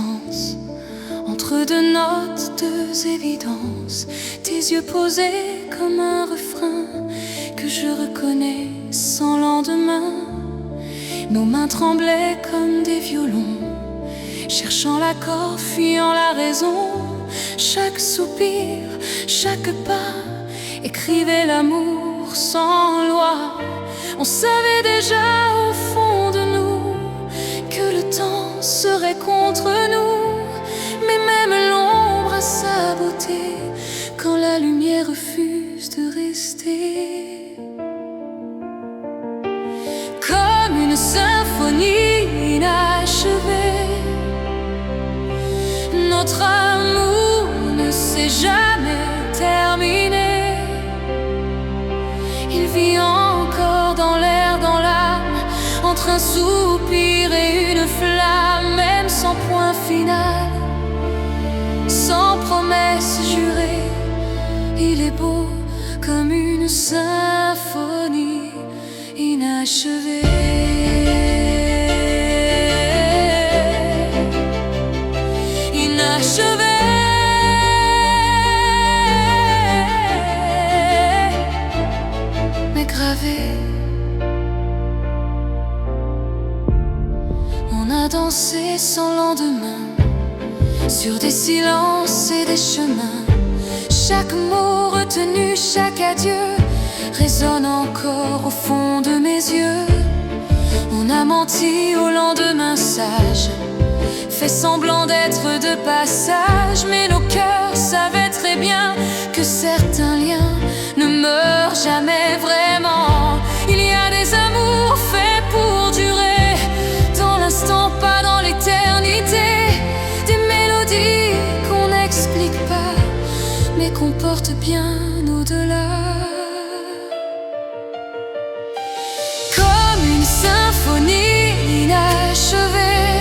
silence, entre deux notes, deux évidences, tes yeux posés comme un refrain que je reconnais sans lendemain. Nos mains tremblaient comme des violons, cherchant l'accord, fuyant la raison. Chaque soupir, chaque pas écrivait l'amour sans loi. On savait déjà au fond de nous que le temps serait contre nous, mais même l'ombre a sa beauté quand la lumière refuse de rester. Comme une symphonie inachevée, notre amour ne s'est jamais terminé. Il vit encore dans l'air, dans l'âme, entre un soupir et une flamme, même sans point final, sans promesse jurée. Il est beau comme une symphonie inachevée. Inachevée. On a dansé sans lendemain, sur des silences et des chemins. Chaque mot retenu, chaque adieu résonne encore au fond de mes yeux. On a menti au lendemain sage, fait semblant d'être de passage, mais nos cœurs savaient très bien que certains liens ne meurent jamais vraiment. Il y a des amours faits pour durer, dans l'instant, pas dans l'éternité. Des mélodies qu'on n'explique pas, mais qu'on porte bien au-delà. Comme une symphonie inachevée,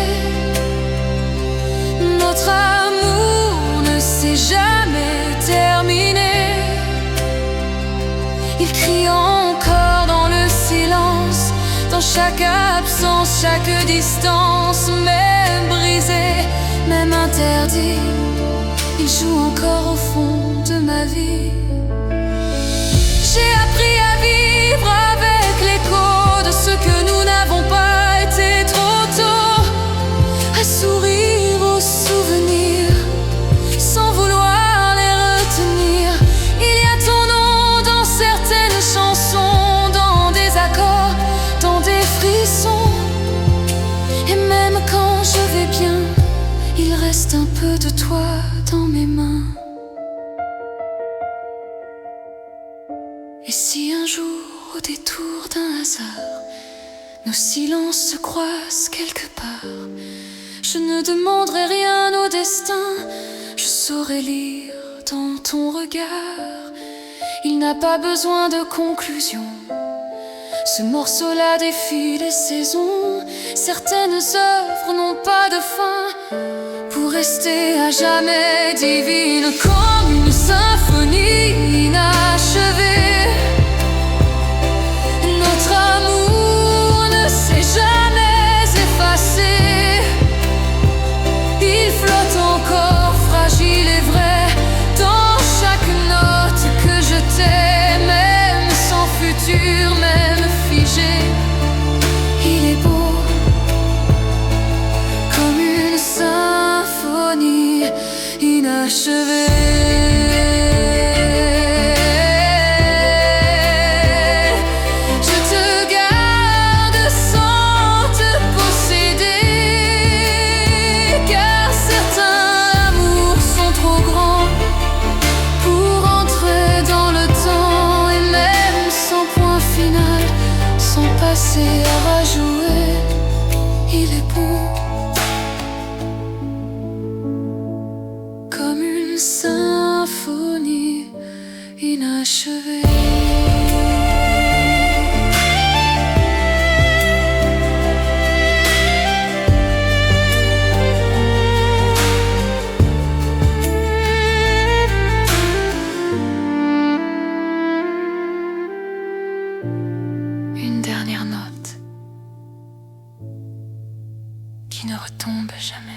notre amour ne s'est jamais terminé. Il crie encore dans le silence, dans chaque absence, chaque distance. Même brisé, même interdit, il joue encore au fond de ma vie. J'ai appris à vivre avec l'écho de ce que nous n'avons pas été trop tôt, à sourire aux souvenirs sans vouloir les retenir. Il y a ton nom dans certaines chansons, dans des accords, dans des frissons. Et même quand je vais bien, il reste un peu de toi dans mes mains. Et si un jour, au détour d'un hasard, nos silences se croisent quelque part, je ne demanderai rien au destin, je saurai lire dans ton regard. Il n'a pas besoin de conclusion, ce morceau-là défie les saisons. Certaines œuvres n'ont pas de fin, pour rester à jamais divine. Comme une symphonie inachevée, notre amour ne s'est jamais effacé. Il flotte encore, fragile et vrai, dans chaque note que je t'ai, même sans futur, même figé. Il est beau comme une symphonie inachevée. À rajouer, il est beau comme une symphonie inachevée. Une dernière note qui ne retombe jamais.